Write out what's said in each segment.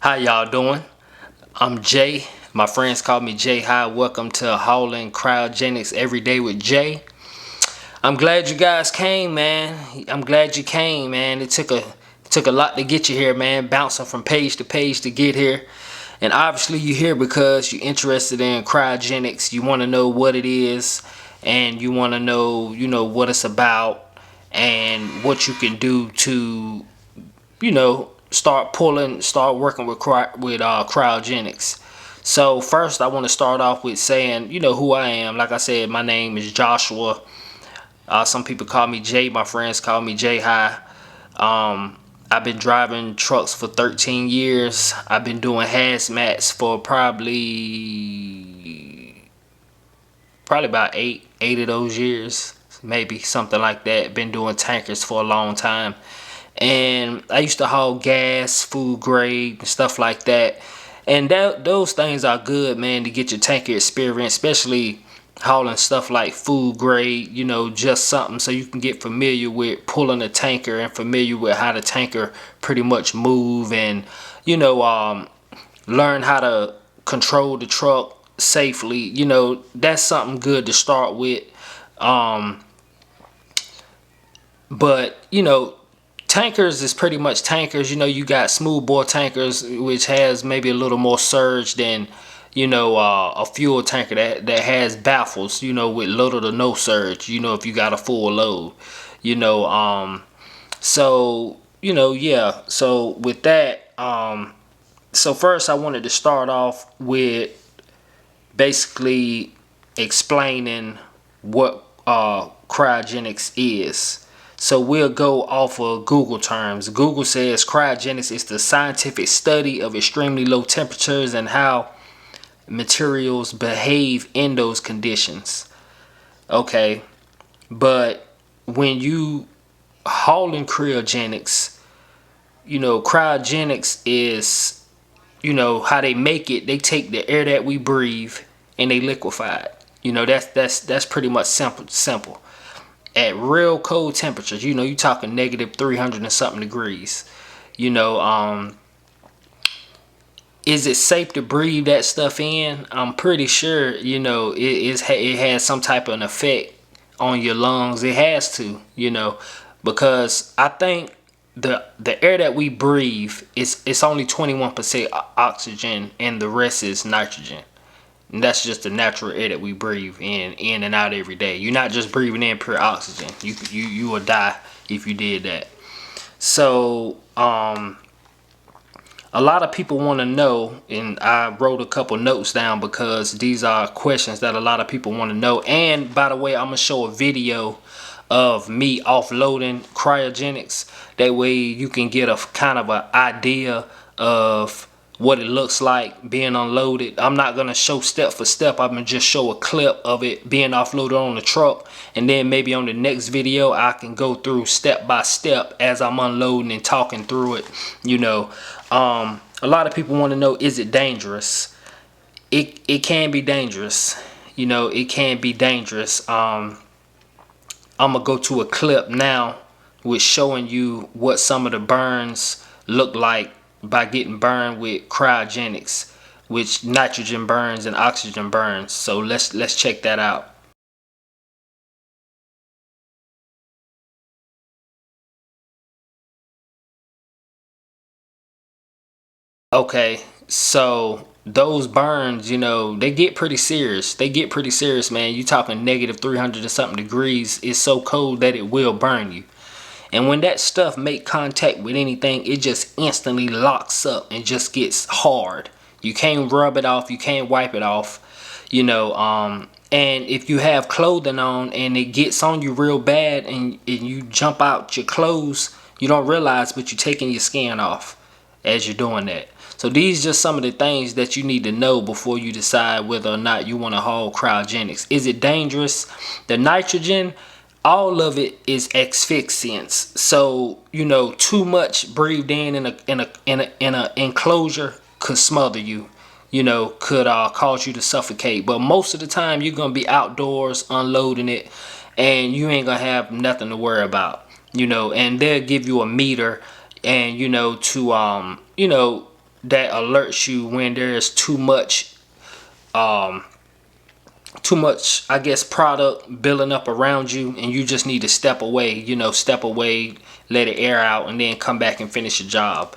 How y'all doing? I'm Jay. My friends call me Jay. Hi, welcome to Hauling Cryogenics Every Day with Jay. I'm glad you guys came, man. I'm glad you came, man. It took a lot to get you here, man. Bouncing from page to page to get here. And obviously you're here because you're interested in cryogenics. You want to know what it is, and you want to know, what it's about and what you can do to start working with cryogenics. So first, I want to start off with saying, who I am. Like I said, my name is Joshua. Some people call me Jay. My friends call me Jay High. I've been driving trucks for 13 years. I've been doing hazmats for probably about eight of those years, maybe something like that. Been doing tankers for a long time. And I used to haul gas, food grade, and stuff like that. And those things are good, man, to get your tanker experience, especially hauling stuff like food grade, just something so you can get familiar with pulling a tanker and familiar with how the tanker pretty much move, and learn how to control the truck safely. That's something good to start with. But tankers is pretty much tankers. You got smooth bore tankers, which has maybe a little more surge than a fuel tanker that has baffles, with little to no surge, if you got a full load. you know so yeah. So with that, so first I wanted to start off with basically explaining what cryogenics is. So we'll go off of Google terms. Google says cryogenics is the scientific study of extremely low temperatures and how materials behave in those conditions. Okay, but when you hauling cryogenics, cryogenics is, how they make it. They take the air that we breathe and they liquefy it. That's pretty much simple. At real cold temperatures, you talking negative 300 and something degrees. You know, is it safe to breathe that stuff in? I'm pretty sure, it has some type of an effect on your lungs. It has to, because I think the air that we breathe it's only 21% oxygen and the rest is nitrogen. And that's just the natural air that we breathe in and out every day. You're not just breathing in pure oxygen. You will die if you did that. So a lot of people want to know, and I wrote a couple notes down because these are questions that a lot of people want to know. And by the way, I'm gonna show a video of me offloading cryogenics. That way you can get a kind of an idea of what it looks like being unloaded. I'm not gonna show step for step. I'm gonna just show a clip of it being offloaded on the truck, and then maybe on the next video I can go through step by step as I'm unloading and talking through it. A lot of people want to know, is it dangerous? It can be dangerous. It can be dangerous. I'm gonna go to a clip now with showing you what some of the burns look like by getting burned with cryogenics, which nitrogen burns and oxygen burns. So let's check that out. Okay, so those burns, they get pretty serious. They get pretty serious, man. You talking negative 300 or something degrees. It's so cold that it will burn you. And when that stuff make contact with anything, it just instantly locks up and just gets hard. You can't rub it off. You can't wipe it off. And if you have clothing on and it gets on you real bad, and you jump out your clothes, you don't realize, but you're taking your skin off as you're doing that. So these are just some of the things that you need to know before you decide whether or not you want to haul cryogenics. Is it dangerous? The nitrogen, all of it is asphyxiants. So too much breathed in a enclosure could smother you. Could cause you to suffocate. But most of the time you're gonna be outdoors unloading it, and you ain't gonna have nothing to worry about. And they'll give you a meter, and to that alerts you when there's too much, I guess, product building up around you, and you just need to step away, step away, let it air out, and then come back and finish your job.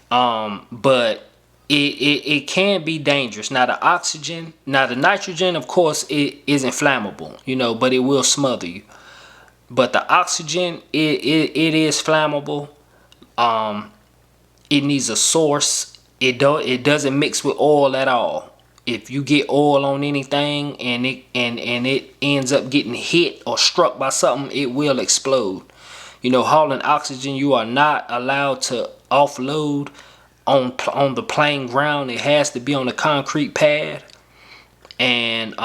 But it can be dangerous. Now the nitrogen, of course, it isn't flammable, but it will smother you. But the oxygen, it is flammable. It needs a source. It doesn't mix with oil at all. If you get oil on anything and it ends up getting hit or struck by something, it will explode. Hauling oxygen, you are not allowed to offload on the plain ground. It has to be on a concrete pad, and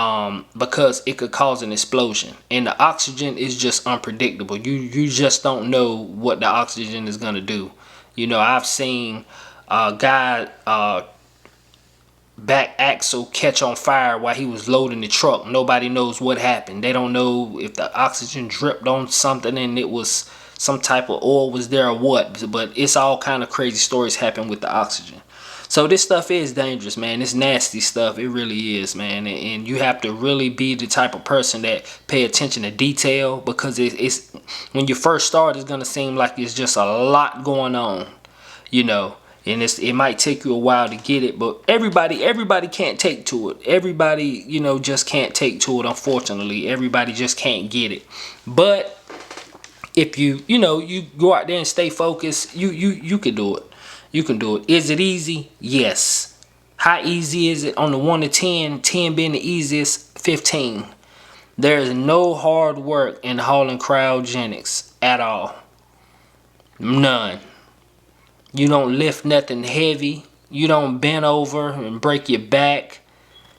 because it could cause an explosion. And the oxygen is just unpredictable. You just don't know what the oxygen is gonna do. I've seen a guy back axle catch on fire while he was loading the truck. Nobody knows what happened. They don't know if the oxygen dripped on something and it was some type of oil was there or what, but it's all kind of crazy stories happen with the oxygen. So this stuff is dangerous, man. It's nasty stuff. It really is, man. And you have to really be the type of person that pay attention to detail, because it's when you first start, it's gonna seem like it's just a lot going on, and it might take you a while to get it, but everybody can't take to it. Everybody, just can't take to it. Unfortunately, everybody just can't get it. But if you go out there and stay focused, you can do it. You can do it. Is it easy? Yes. How easy is it? On the 1 to 10, 10 being the easiest, 15. There is no hard work in hauling cryogenics at all. None. You don't lift nothing heavy. You don't bend over and break your back.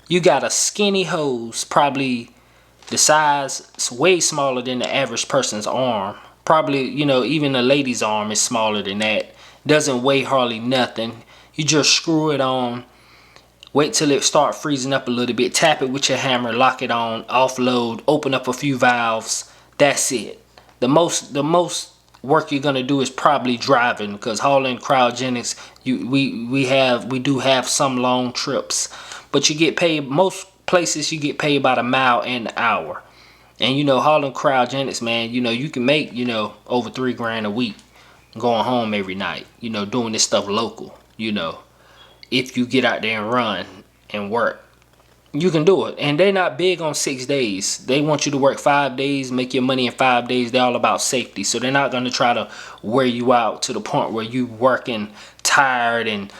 You got a skinny hose, probably the size, it's way smaller than the average person's arm. Probably, even a lady's arm is smaller than that. Doesn't weigh hardly nothing. You just screw it on. Wait till it start freezing up a little bit. Tap it with your hammer, lock it on, offload, open up a few valves. That's it. The most work you're gonna do is probably driving, because hauling cryogenics, we do have some long trips, but you get paid. Most places you get paid about a mile and an hour. And hauling cryogenics, man, you can make over $3 grand a week going home every night, doing this stuff local. If you get out there and run and work, you can do it. And they're not big on 6 days. They want you to work 5 days, make your money in 5 days. They're all about safety. So they're not going to try to wear you out to the point where you working tired and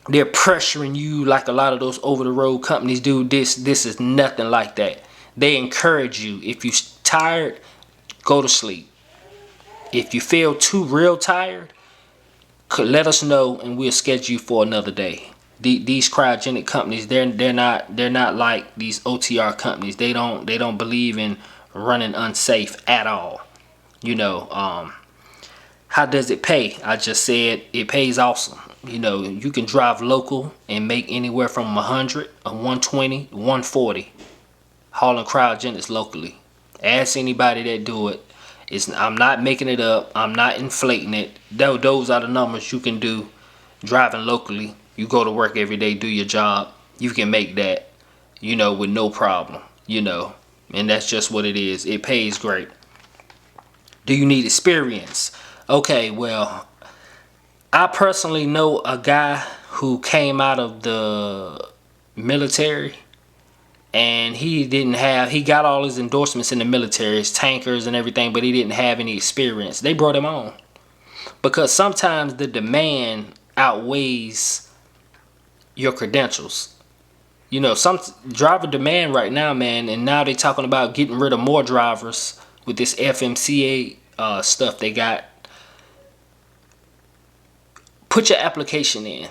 they're pressuring you like a lot of those over-the-road companies do. This is nothing like that. They encourage you. If you're tired, go to sleep. If you feel real tired, let us know and we'll schedule you for another day. These cryogenic companies, they're not like these OTR companies. They don't believe in running unsafe at all. How does it pay? I just said it pays awesome. You can drive local and make anywhere from 100, 120, 140 hauling cryogenics locally. Ask anybody that do it. I'm not making it up. I'm not inflating it. Those are the numbers you can do driving locally. You go to work every day, do your job. You can make that, with no problem, And that's just what it is. It pays great. Do you need experience? Okay, well, I personally know a guy who came out of the military, and he got all his endorsements in the military, his tankers and everything, but he didn't have any experience. They brought him on because sometimes the demand outweighs your credentials. Some driver demand right now, man, and now they're talking about getting rid of more drivers with this FMCA stuff they got. Put your application in.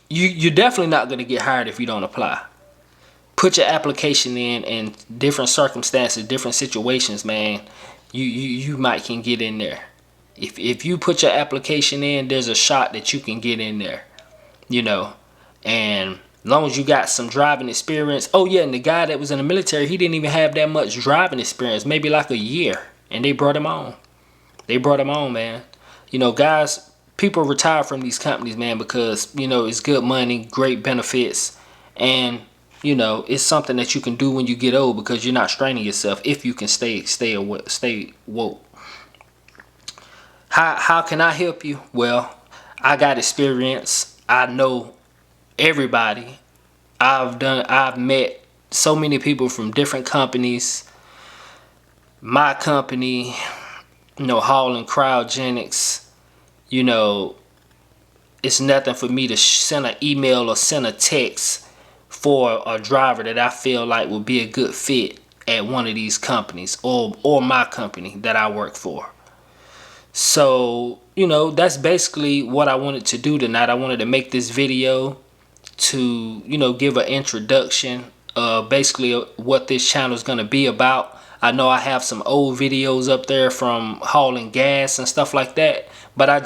You're definitely not going to get hired if you don't apply. Put your application in different circumstances, different situations, man. You might can get in there. If you put your application in, there's a shot that you can get in there. And as long as you got some driving experience. Oh yeah, and the guy that was in the military, he didn't even have that much driving experience, maybe like a year, and they brought him on. They brought him on, man. Guys people retire from these companies, man, because it's good money, great benefits, and it's something that you can do when you get old because you're not straining yourself if you can stay woke. How can I help you? Well, I got experience. I know everybody. I've met so many people from different companies. My company, hauling Cryogenics, it's nothing for me to send an email or send a text for a driver that I feel like would be a good fit at one of these companies or my company that I work for. So, that's basically what I wanted to do tonight. I wanted to make this video to, give an introduction of basically what this channel is going to be about. I know I have some old videos up there from hauling gas and stuff like that, but I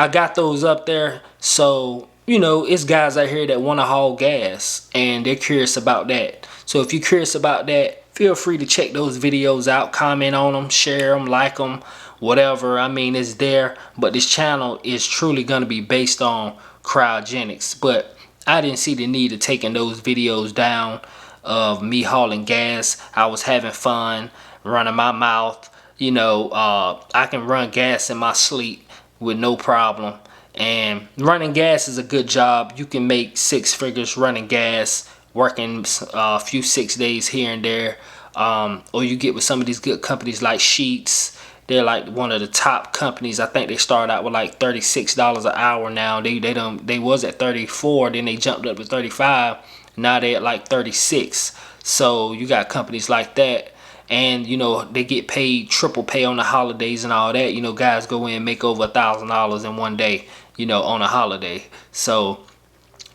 got those up there. So, it's guys out here that want to haul gas and they're curious about that. So if you're curious about that, feel free to check those videos out, comment on them, share them, like them, whatever. I mean, it's there, but this channel is truly going to be based on cryogenics. But I didn't see the need of taking those videos down of me hauling gas. I was having fun running my mouth. I can run gas in my sleep with no problem. And running gas is a good job. You can make 6 figures running gas, working a few 6 days here and there. Or you get with some of these good companies like Sheets. They're like one of the top companies. I think they started out with like $36 an hour now. They was at 34, then they jumped up to 35. Now they're at like 36. So you got companies like that. And they get paid triple pay on the holidays and all that. Guys go in and make over $1,000 in one day, on a holiday. So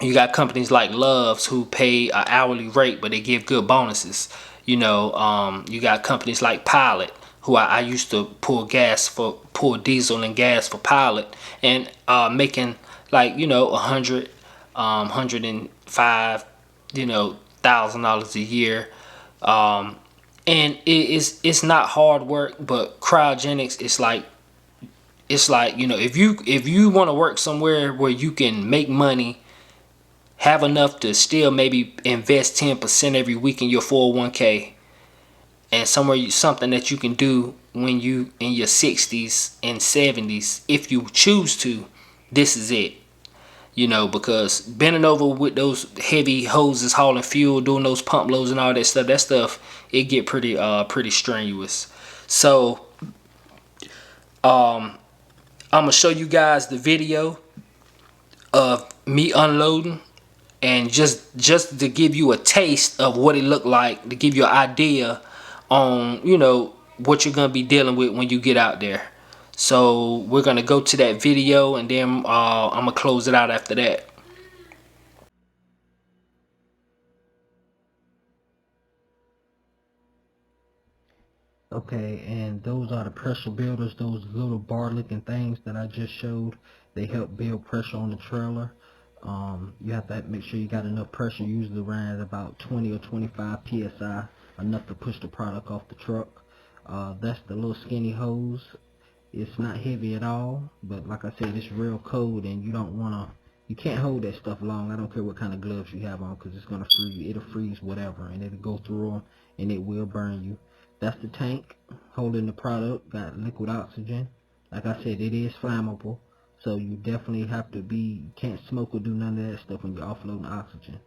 you got companies like Love's who pay an hourly rate, but they give good bonuses. You got companies like Pilot, who I used to pull diesel and gas for Pilot, and making like $105 $1,000 a year. And it's not hard work, but cryogenics, it's like if you want to work somewhere where you can make money, have enough to still maybe invest 10% every week in your 401k, and something that you can do when you in your 60s and 70s, if you choose to, this is it. Because bending over with those heavy hoses, hauling fuel, doing those pump loads and all that stuff, it get pretty strenuous. So I'm gonna show you guys the video of me unloading, and just to give you a taste of what it looked like, to give you an idea on what you're gonna be dealing with when you get out there. So we're gonna go to that video, and then I'm gonna close it out after that. Okay, and those are the pressure builders, those little bar looking things that I just showed. They help build pressure on the trailer. You have to make sure you got enough pressure, usually around about 20 or 25 psi, enough to push the product off the truck. That's the little skinny hose. It's not heavy at all, but like I said, it's real cold, and you can't hold that stuff long. I don't care what kind of gloves you have on, because it's going to freeze you. It'll freeze whatever, and it'll go through them, and it will burn you. That's the tank holding the product, got liquid oxygen. Like I said, it is flammable, so you definitely have to you can't smoke or do none of that stuff when you're offloading oxygen.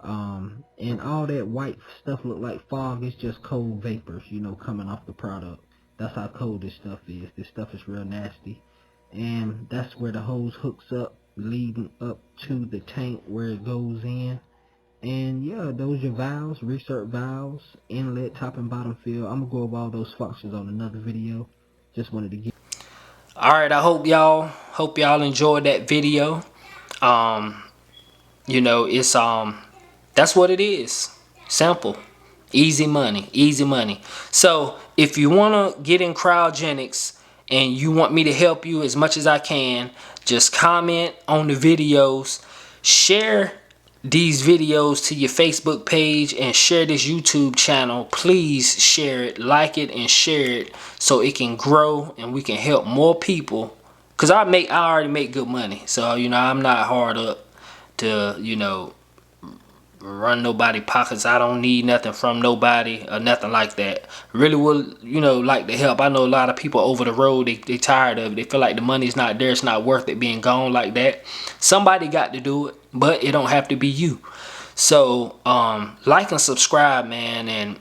And all that white stuff look like fog. It's just cold vapors, coming off the product. That's how cold this stuff is. This stuff is real nasty. And that's where the hose hooks up, leading up to the tank where it goes in. And yeah, those are your valves, recert valves, inlet, top and bottom fill. I'm gonna go over all those functions on another video. Just wanted to get. Alright, I hope y'all enjoyed that video. It's that's what it is. Simple. Easy money. So if you want to get in cryogenics and you want me to help you as much as I can, just comment on the videos, share these videos to your Facebook page, and share this YouTube channel. Please share it, like it, and share it so it can grow and we can help more people Cause I already make good money, so you know I'm not hard up to, you know, run nobody pockets. I don't need nothing from nobody or nothing like that. Really would, you know, like to help. I know a lot of people over the road, they tired of it. They feel like the money's not there. It's not worth it being gone like that. Somebody got to do it, but it don't have to be you. So like and subscribe, man, and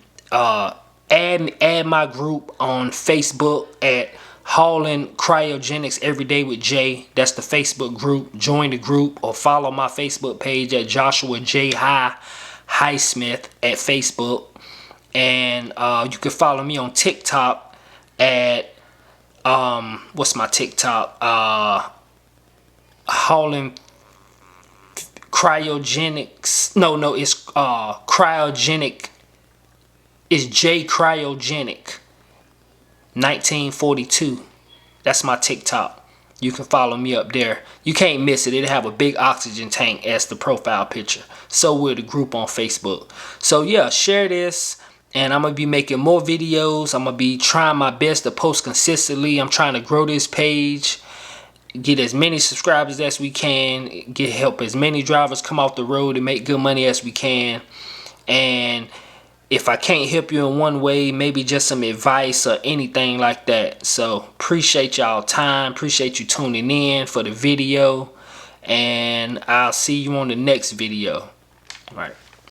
add my group on Facebook at Hauling Cryogenics Every Day with Jay. That's the Facebook group. Join the group or follow my Facebook page at Joshua J. Highsmith at Facebook. And you can follow me on TikTok at what's my TikTok? Hauling Cryogenics. No, it's Cryogenic. It's J Cryogenic 1942. That's my TikTok. You can follow me up there. You can't miss it. It'll have a big oxygen tank as the profile picture. So will the group on Facebook. So yeah, share this. And I'm going to be making more videos. I'm going to be trying my best to post consistently. I'm trying to grow this page. Get as many subscribers as we can. Help as many drivers come off the road and make good money as we can. And if I can't help you in one way, maybe just some advice or anything like that. So appreciate y'all time. Appreciate you tuning in for the video. And I'll see you on the next video. All right.